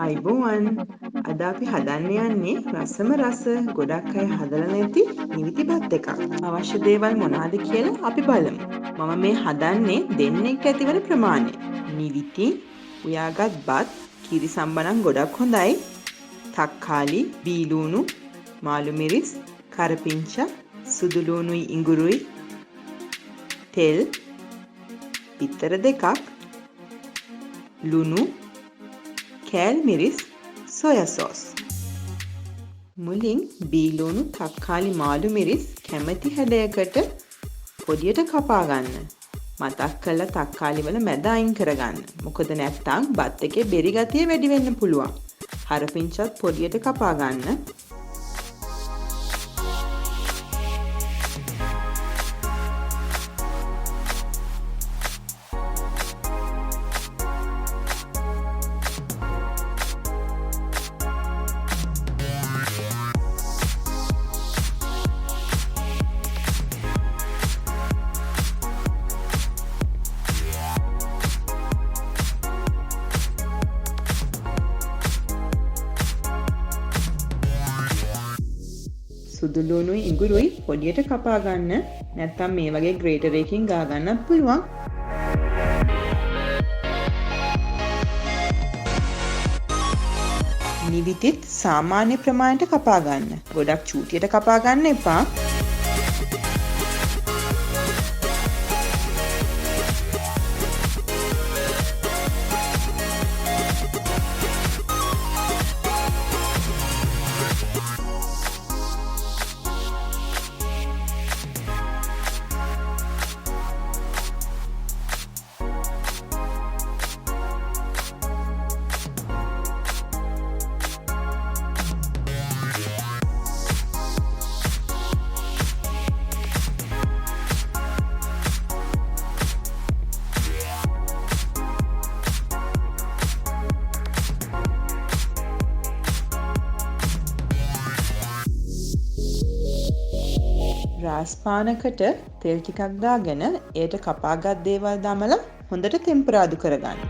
අයිබෝවන් අද අපි හදන්න යන්නේ රසම රස ගොඩක් අය හදලා නැති නිවිති බත් එකක්. අවශ්‍ය දේවල් මොනවද කියලා අපි බලමු. මම මේ හදන්නේ දෙන්නෙක් ඇතිවන ප්‍රමාණය. නිවිති උයාගත් බත් කිරි සම්බනම් ගොඩක් හොඳයි. තක්කාලි, බීලූණු, මාළු මිරිස්, කරපිංචා, සුදු ලූණුයි ඉඟුරුයි, තෙල්, පිත්තර දෙකක්, ලුණු, කෑල් මිරිස්, සොයා සෝස්. මුලින් බීලූණු, තක්කාලි, මාළු මිරිස් කැමැති හැඩයකට පොඩියට කපා ගන්න. මතක් කරලා තක්කාලි වල මැද අයින් කරගන්න. මොකද නැත්තම් බත් එකේ බෙරි ගතිය වැඩි වෙන්න පුළුවන්. හරපිංචත් පොඩියට කපා ගන්න. සුදු ලුණුයි ඉඟුරුයි පොඩියට කපා ගන්න. නැත්නම් මේ වගේ ග්‍රේටර් එකකින් ගා ගන්නත් පුළුවන්. නිවිතිත් සාමාන්‍ය ප්‍රමාණයට කපා ගන්න. ගොඩක් චූටියට කපා ගන්න එපා. රාස්පානකට තෙල් ටිකක් දාගෙන ඒට කපාගත් දේවල් දමලා හොඳට තෙම්පරාදු කරගන්න.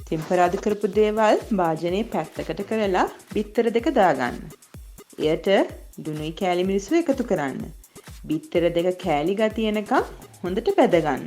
තෙම්පරාදු කරපු දේවල් භාජනයේ පැත්තකට කරලා බිත්තර දෙක දාගන්න. එයට ලුණුයි කෑලි මිරිසුයි එකතු කරන්න. බිත්තර දෙක කෑලි ගතිය එනකම් හොඳට පැද ගන්න.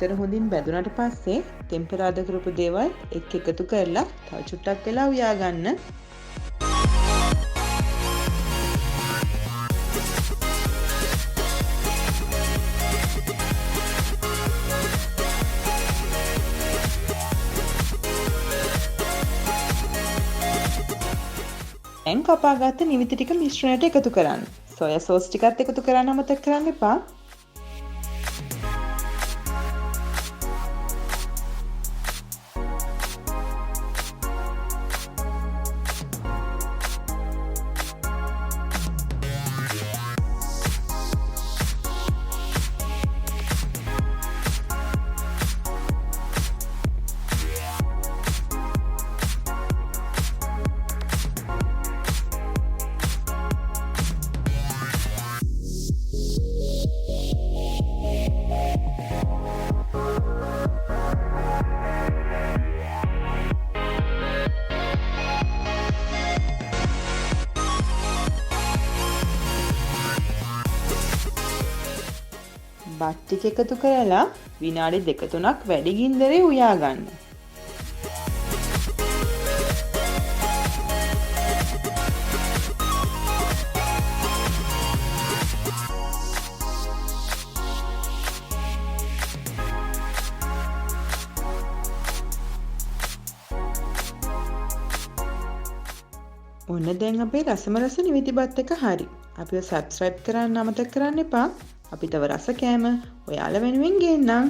හොඳට හොඳින් බැදුනට පස්සේ ටෙම්පරාද කරපු දේවල් එකතු කරලා තව චුට්ටක් වෙලා උයා ගන්න. දැන් කපාගත්ත නිවිති ටික මිශ්‍රණයට එකතු කරන්න. සොයා සෝස් ටිකත් එකතු කරන්න අමතක කරන්න එපා. බත් ටික එකතු කරලා විනාඩි 2-3ක් වැඩි ගින්දරේ උයා ගන්න. ඔන්න දැන් අපේ රසම රස නිවිති බත් එක හරි. අපිව සබ්ස්ක්‍රයිබ් කරන්න අමතක කරන්න එපා. අපි තව රස කෑම ඔයාලා වෙනුවෙන් ගේන්නම්.